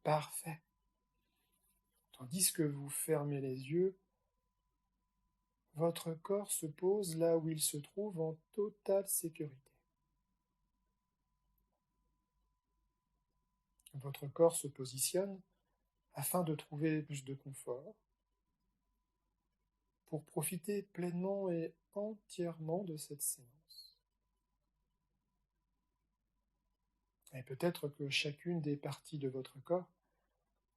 parfait. Tandis que vous fermez les yeux, votre corps se pose là où il se trouve en totale sécurité. Votre corps se positionne afin de trouver plus de confort, pour profiter pleinement et entièrement de cette séance. Et peut-être que chacune des parties de votre corps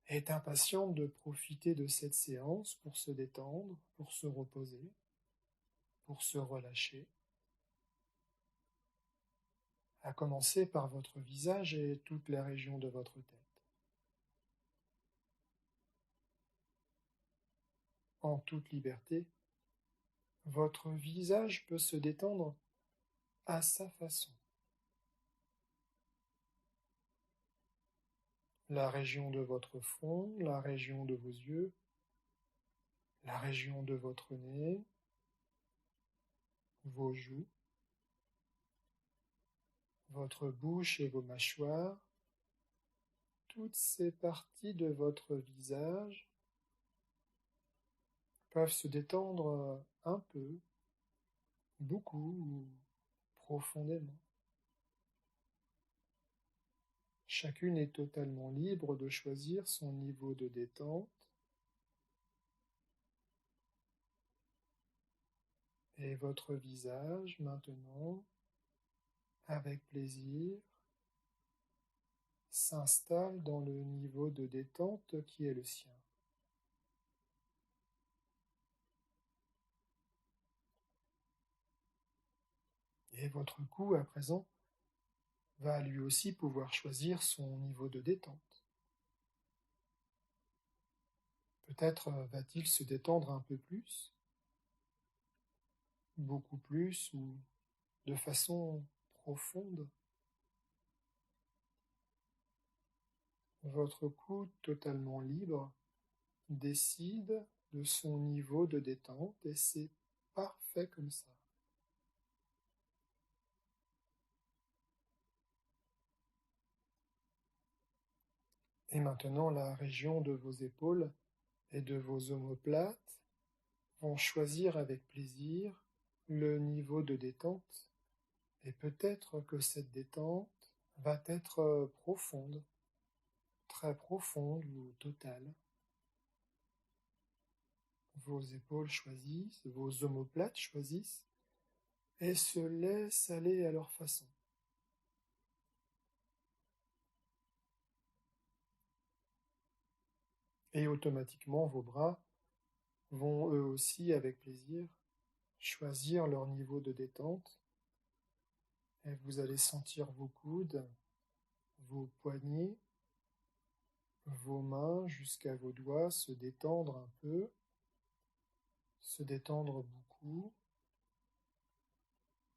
est impatiente de profiter de cette séance pour se détendre, pour se reposer, pour se relâcher, à commencer par votre visage et toutes les régions de votre tête. En toute liberté, votre visage peut se détendre à sa façon. La région de votre front, la région de vos yeux, la région de votre nez, vos joues, votre bouche et vos mâchoires, toutes ces parties de votre visage peuvent se détendre un peu, beaucoup ou profondément. Chacune est totalement libre de choisir son niveau de détente et votre visage maintenant, avec plaisir, s'installe dans le niveau de détente qui est le sien. Et votre cou, à présent, va lui aussi pouvoir choisir son niveau de détente. Peut-être va-t-il se détendre un peu plus, beaucoup plus ou de façon profonde. Votre cou totalement libre décide de son niveau de détente et c'est parfait comme ça. Et maintenant, la région de vos épaules et de vos omoplates vont choisir avec plaisir le niveau de détente et peut-être que cette détente va être profonde, très profonde ou totale. Vos épaules choisissent, vos omoplates choisissent et se laissent aller à leur façon. Et automatiquement, vos bras vont eux aussi, avec plaisir, choisir leur niveau de détente. Et vous allez sentir vos coudes, vos poignets, vos mains jusqu'à vos doigts se détendre un peu, se détendre beaucoup,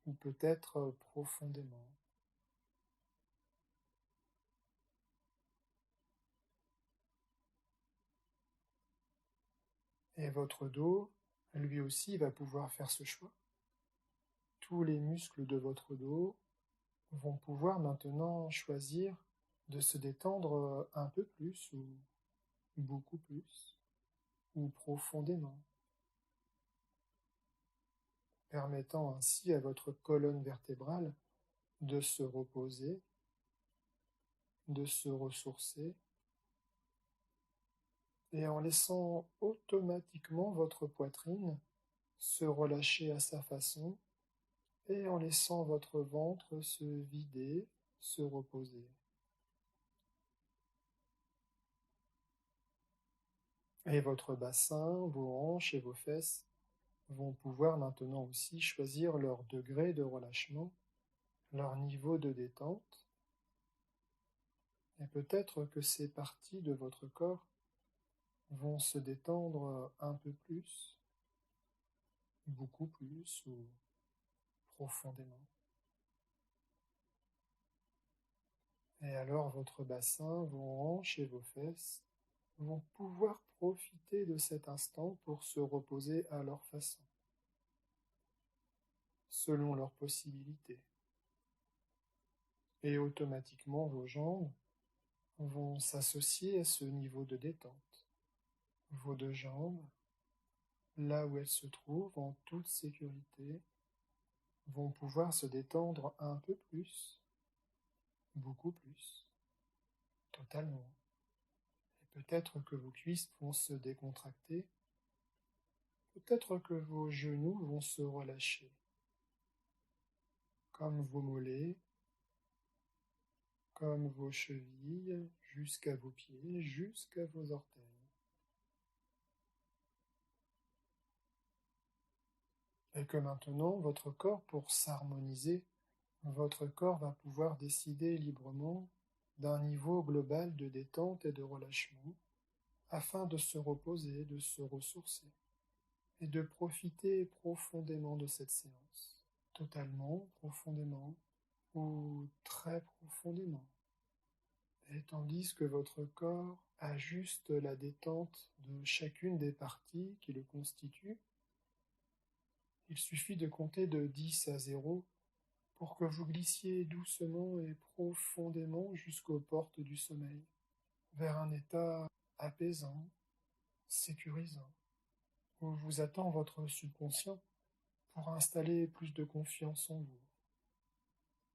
ou peut-être profondément. Et votre dos, lui aussi, va pouvoir faire ce choix. Tous les muscles de votre dos vont pouvoir maintenant choisir de se détendre un peu plus ou beaucoup plus ou profondément, permettant ainsi à votre colonne vertébrale de se reposer, de se ressourcer et en laissant automatiquement votre poitrine se relâcher à sa façon et en laissant votre ventre se vider, se reposer. Et votre bassin, vos hanches et vos fesses vont pouvoir maintenant aussi choisir leur degré de relâchement, leur niveau de détente. Et peut-être que ces parties de votre corps vont se détendre un peu plus, beaucoup plus ou profondément. Et alors votre bassin, vos hanches et vos fesses vont pouvoir profiter de cet instant pour se reposer à leur façon, selon leurs possibilités. Et automatiquement vos jambes vont s'associer à ce niveau de détente. Vos deux jambes, là où elles se trouvent en toute sécurité, vont pouvoir se détendre un peu plus, beaucoup plus, totalement. Et peut-être que vos cuisses vont se décontracter, peut-être que vos genoux vont se relâcher, comme vos mollets, comme vos chevilles, jusqu'à vos pieds, jusqu'à vos orteils. Et que maintenant, votre corps, pour s'harmoniser, votre corps va pouvoir décider librement d'un niveau global de détente et de relâchement, afin de se reposer, de se ressourcer, et de profiter profondément de cette séance, totalement, profondément, ou très profondément. Et tandis que votre corps ajuste la détente de chacune des parties qui le constituent, il suffit de compter de 10 à 0 pour que vous glissiez doucement et profondément jusqu'aux portes du sommeil, vers un état apaisant, sécurisant, où vous attend votre subconscient pour installer plus de confiance en vous.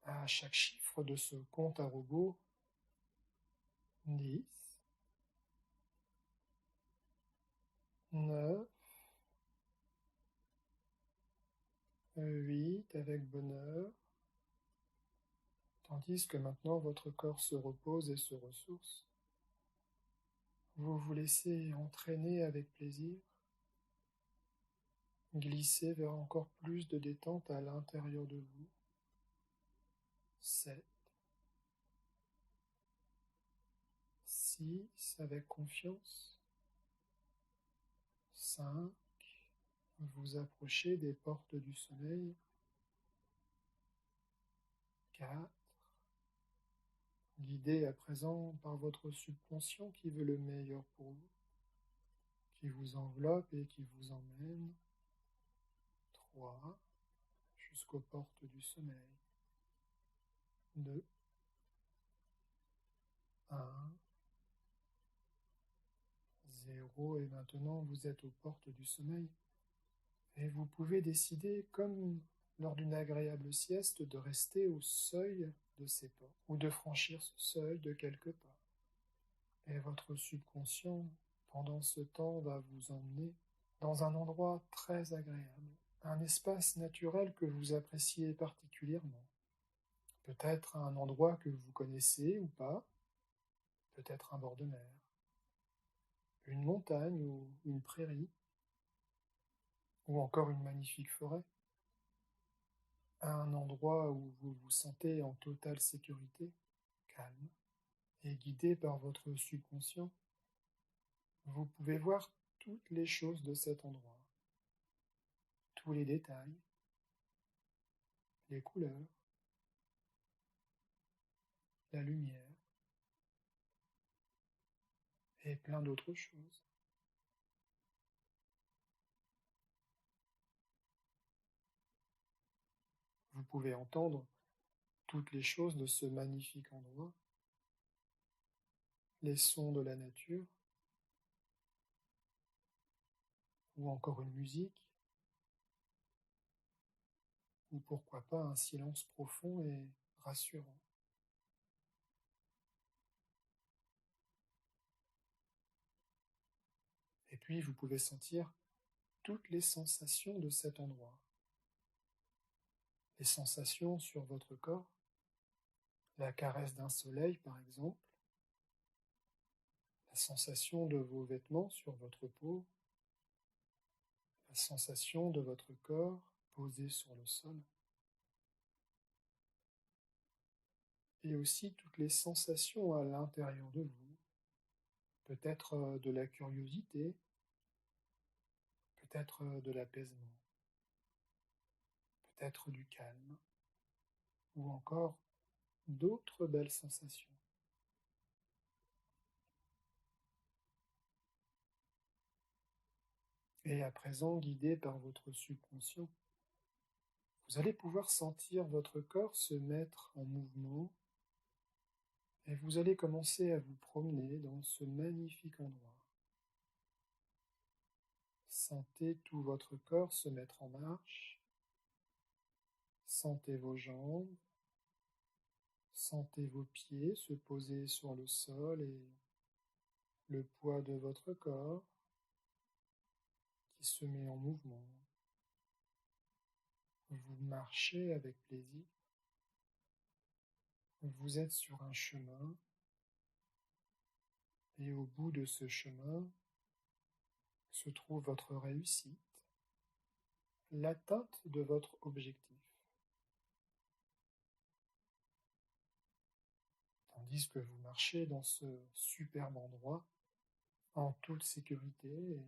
À chaque chiffre de ce compte à rebours, 10, 9, 8 avec bonheur, tandis que maintenant votre corps se repose et se ressource. Vous vous laissez entraîner avec plaisir, glisser vers encore plus de détente à l'intérieur de vous. 7, 6 avec confiance, 5, vous approchez des portes du sommeil, 4, guidé à présent par votre subconscient qui veut le meilleur pour vous, qui vous enveloppe et qui vous emmène, 3, jusqu'aux portes du sommeil, 2, 1, 0, et maintenant vous êtes aux portes du sommeil, et vous pouvez décider, comme lors d'une agréable sieste, de rester au seuil de ces portes, ou de franchir ce seuil de quelques pas. Et votre subconscient, pendant ce temps, va vous emmener dans un endroit très agréable, un espace naturel que vous appréciez particulièrement. Peut-être un endroit que vous connaissez ou pas, peut-être un bord de mer, une montagne ou une prairie, ou encore une magnifique forêt, un endroit où vous vous sentez en totale sécurité, calme, et guidé par votre subconscient. Vous pouvez voir toutes les choses de cet endroit, tous les détails, les couleurs, la lumière, et plein d'autres choses. Vous pouvez entendre toutes les choses de ce magnifique endroit, les sons de la nature, ou encore une musique, ou pourquoi pas un silence profond et rassurant. Et puis vous pouvez sentir toutes les sensations de cet endroit. Les sensations sur votre corps, la caresse d'un soleil par exemple, la sensation de vos vêtements sur votre peau, la sensation de votre corps posé sur le sol, et aussi toutes les sensations à l'intérieur de vous, peut-être de la curiosité, peut-être de l'apaisement, peut-être du calme, ou encore d'autres belles sensations. Et à présent, guidé par votre subconscient, vous allez pouvoir sentir votre corps se mettre en mouvement Et vous allez commencer à vous promener dans ce magnifique endroit. Sentez tout votre corps se mettre en marche. Sentez vos jambes. Sentez vos pieds se poser sur le sol et le poids de votre corps qui se met en mouvement. Vous marchez avec plaisir. Vous êtes sur un chemin et au bout de ce chemin se trouve votre réussite, l'atteinte de votre objectif. Tandis que vous marchez dans ce superbe endroit en toute sécurité et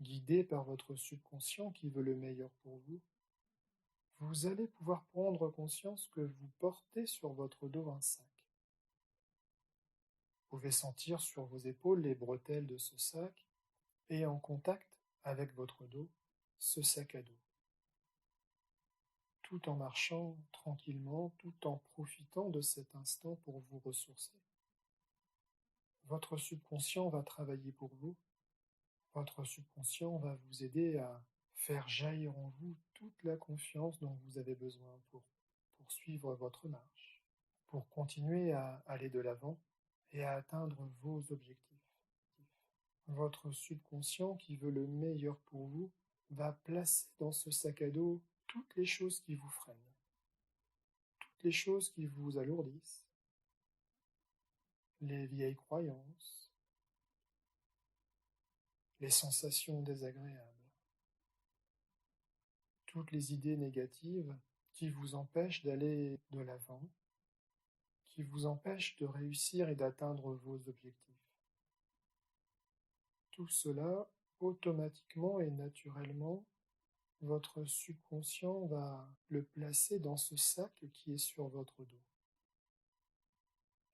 guidé par votre subconscient qui veut le meilleur pour vous, vous allez pouvoir prendre conscience que vous portez sur votre dos un sac. Vous pouvez sentir sur vos épaules les bretelles de ce sac et en contact avec votre dos, ce sac à dos. Tout en marchant tranquillement, tout en profitant de cet instant pour vous ressourcer. Votre subconscient va travailler pour vous. Votre subconscient va vous aider à faire jaillir en vous toute la confiance dont vous avez besoin pour poursuivre votre marche, pour continuer à aller de l'avant et à atteindre vos objectifs. Votre subconscient, qui veut le meilleur pour vous, va placer dans ce sac à dos toutes les choses qui vous freinent, toutes les choses qui vous alourdissent, les vieilles croyances, les sensations désagréables, toutes les idées négatives qui vous empêchent d'aller de l'avant, qui vous empêchent de réussir et d'atteindre vos objectifs. Tout cela, automatiquement et naturellement, votre subconscient va le placer dans ce sac qui est sur votre dos.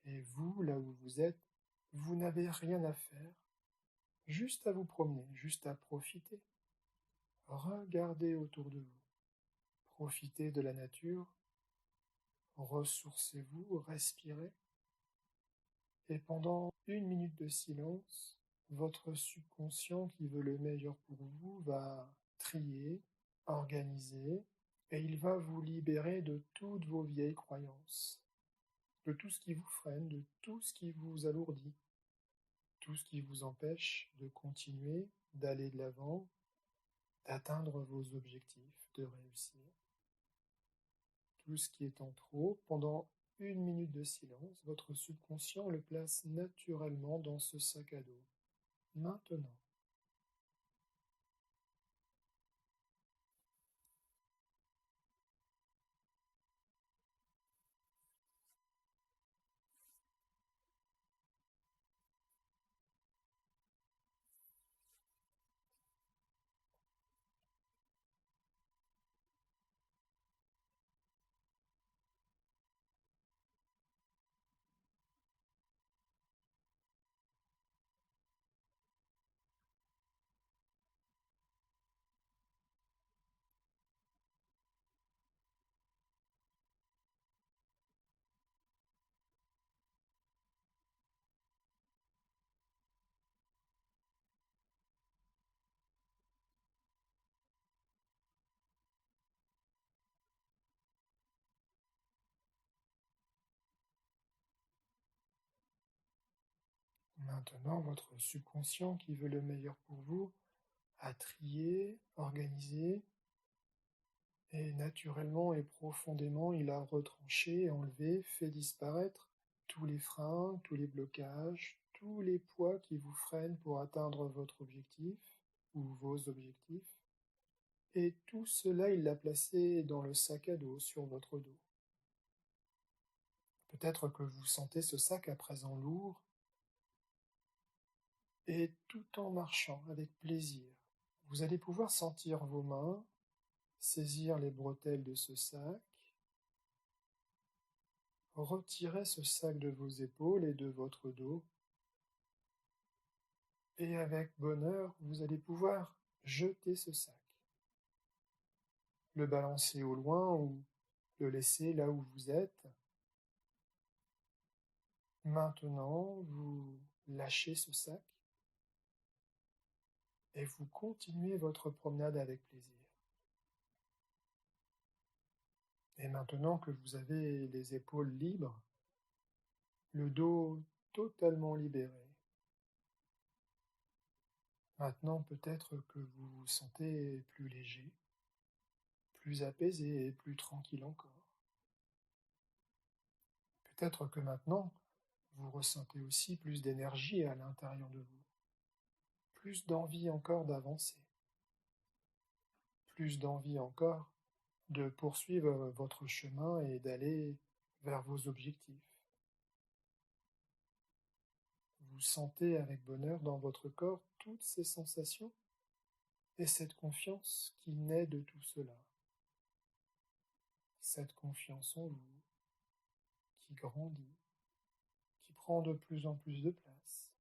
Et vous, là où vous êtes, vous n'avez rien à faire, juste à vous promener, juste à profiter. Regardez autour de vous, profitez de la nature, ressourcez-vous, respirez, et pendant 1 minute de silence, votre subconscient qui veut le meilleur pour vous va trier, organiser, et il va vous libérer de toutes vos vieilles croyances, de tout ce qui vous freine, de tout ce qui vous alourdit, tout ce qui vous empêche de continuer, d'aller de l'avant, d'atteindre vos objectifs, de réussir. Tout ce qui est en trop, pendant 1 minute de silence, votre subconscient le place naturellement dans ce sac à dos. Maintenant. Maintenant, votre subconscient qui veut le meilleur pour vous a trié, organisé, et naturellement et profondément, il a retranché, enlevé, fait disparaître tous les freins, tous les blocages, tous les poids qui vous freinent pour atteindre votre objectif ou vos objectifs. Et tout cela, il l'a placé dans le sac à dos sur votre dos. Peut-être que vous sentez ce sac à présent lourd, et tout en marchant avec plaisir, vous allez pouvoir sentir vos mains, saisir les bretelles de ce sac, retirer ce sac de vos épaules et de votre dos, et avec bonheur, vous allez pouvoir jeter ce sac, le balancer au loin ou le laisser là où vous êtes, Maintenant, vous lâchez ce sac et vous continuez votre promenade avec plaisir. Et maintenant que vous avez les épaules libres, le dos totalement libéré, maintenant peut-être que vous vous sentez plus léger, plus apaisé et plus tranquille encore. Peut-être que maintenant, vous ressentez aussi plus d'énergie à l'intérieur de vous, plus d'envie encore d'avancer, plus d'envie encore de poursuivre votre chemin et d'aller vers vos objectifs. Vous sentez avec bonheur dans votre corps toutes ces sensations et cette confiance qui naît de tout cela. Cette confiance en vous qui grandit, qui prend de plus en plus de place,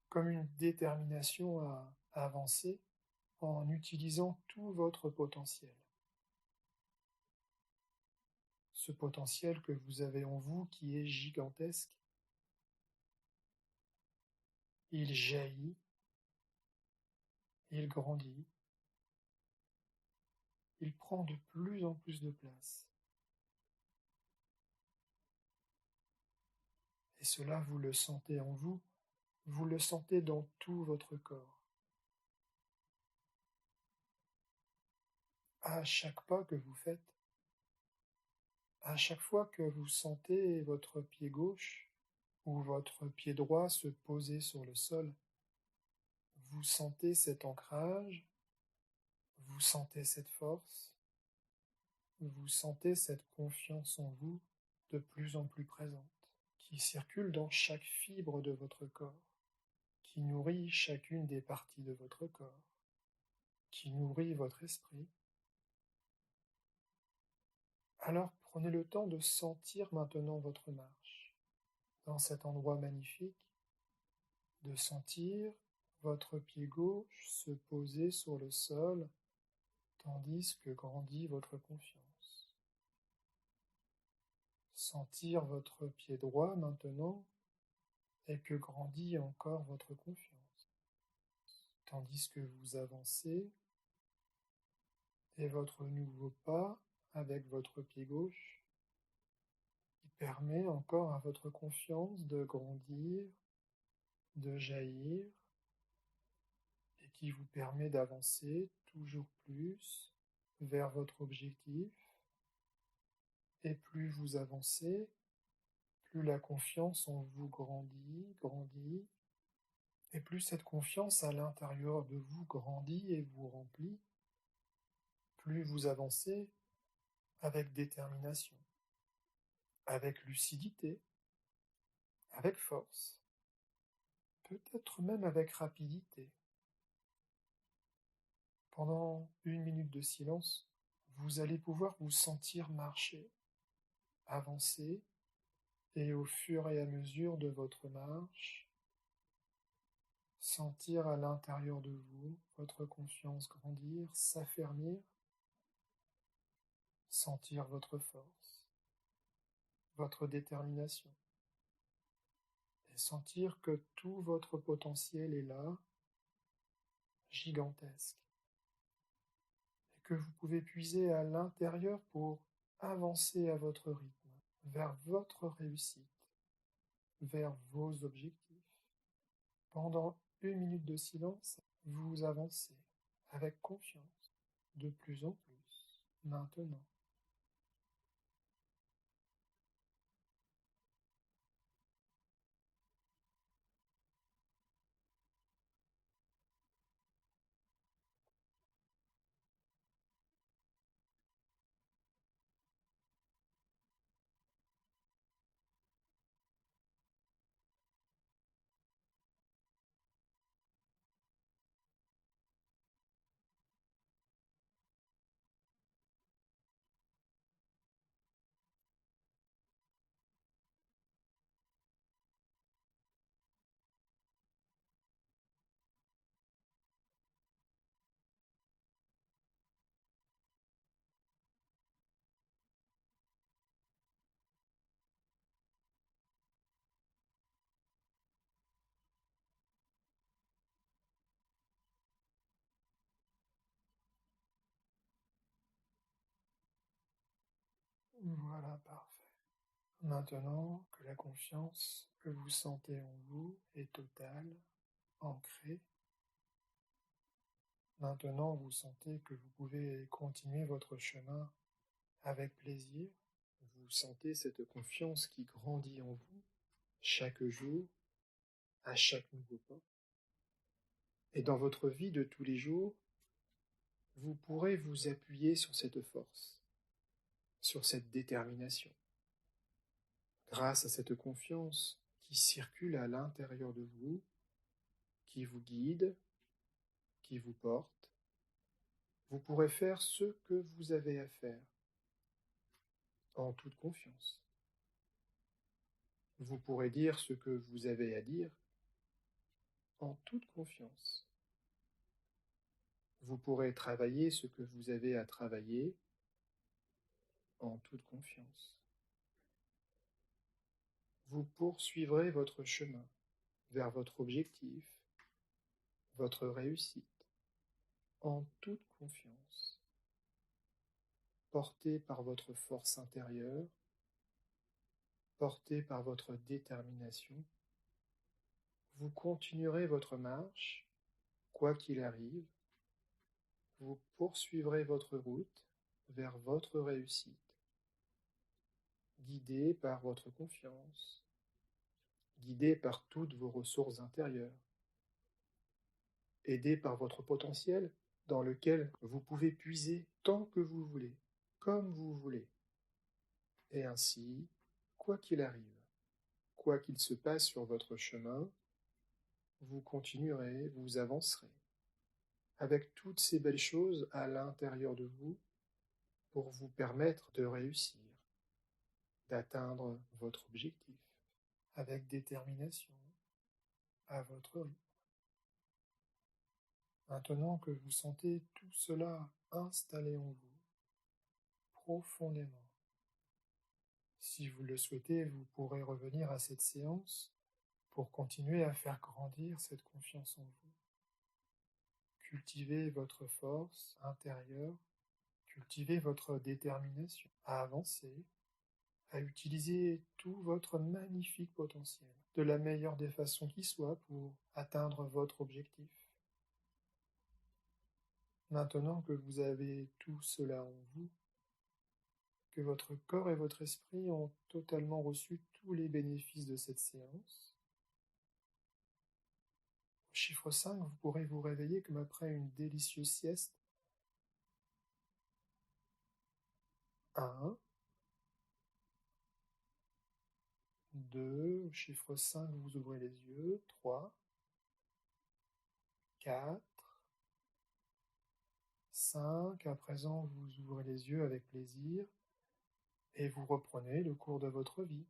comme une détermination à avancer en utilisant tout votre potentiel. Ce potentiel que vous avez en vous qui est gigantesque, il jaillit, il grandit, il prend de plus en plus de place. Et cela, vous le sentez en vous, vous le sentez dans tout votre corps. À chaque pas que vous faites, à chaque fois que vous sentez votre pied gauche ou votre pied droit se poser sur le sol, vous sentez cet ancrage, vous sentez cette force, vous sentez cette confiance en vous de plus en plus présente, qui circule dans chaque fibre de votre corps, qui nourrit chacune des parties de votre corps, qui nourrit votre esprit. Alors prenez le temps de sentir maintenant votre marche dans cet endroit magnifique, de sentir votre pied gauche se poser sur le sol tandis que grandit votre confiance. Sentir votre pied droit maintenant et que grandit encore votre confiance, tandis que vous avancez et votre nouveau pas avec votre pied gauche qui permet encore à votre confiance de grandir, de jaillir et qui vous permet d'avancer toujours plus vers votre objectif. Et plus vous avancez, plus la confiance en vous grandit, et plus cette confiance à l'intérieur de vous grandit et vous remplit, plus vous avancez avec détermination, avec lucidité, avec force, peut-être même avec rapidité. Pendant 1 minute de silence, vous allez pouvoir vous sentir marcher, avancer, et au fur et à mesure de votre marche, sentir à l'intérieur de vous votre confiance grandir, s'affermir, sentir votre force, votre détermination, et sentir que tout votre potentiel est là, gigantesque, et que vous pouvez puiser à l'intérieur pour avancer à votre rythme, vers votre réussite, vers vos objectifs. Pendant 1 minute de silence, vous avancez avec confiance, de plus en plus, maintenant. Voilà, parfait. Maintenant que la confiance que vous sentez en vous est totale, ancrée, maintenant vous sentez que vous pouvez continuer votre chemin avec plaisir. Vous sentez cette confiance qui grandit en vous chaque jour, à chaque nouveau pas. Et dans votre vie de tous les jours, vous pourrez vous appuyer sur cette force, sur cette détermination. Grâce à cette confiance qui circule à l'intérieur de vous, qui vous guide, qui vous porte, vous pourrez faire ce que vous avez à faire, en toute confiance. Vous pourrez dire ce que vous avez à dire, en toute confiance. Vous pourrez travailler ce que vous avez à travailler, en toute confiance. Vous poursuivrez votre chemin vers votre objectif, votre réussite, en toute confiance, porté par votre force intérieure, porté par votre détermination. Vous continuerez votre marche, quoi qu'il arrive, vous poursuivrez votre route vers votre réussite, guidé par votre confiance, guidé par toutes vos ressources intérieures, aidé par votre potentiel dans lequel vous pouvez puiser tant que vous voulez, comme vous voulez. Et ainsi, quoi qu'il arrive, quoi qu'il se passe sur votre chemin, vous continuerez, vous avancerez, avec toutes ces belles choses à l'intérieur de vous pour vous permettre de réussir, d'atteindre votre objectif, avec détermination, à votre rythme. Maintenant que vous sentez tout cela installé en vous, profondément, si vous le souhaitez, vous pourrez revenir à cette séance pour continuer à faire grandir cette confiance en vous. Cultivez votre force intérieure, cultivez votre détermination à avancer, à utiliser tout votre magnifique potentiel de la meilleure des façons qui soit pour atteindre votre objectif. Maintenant que vous avez tout cela en vous, que votre corps et votre esprit ont totalement reçu tous les bénéfices de cette séance, au chiffre 5, vous pourrez vous réveiller comme après une délicieuse sieste. 1, 2, au chiffre 5, vous ouvrez les yeux. 3, 4, 5, à présent vous ouvrez les yeux avec plaisir et vous reprenez le cours de votre vie.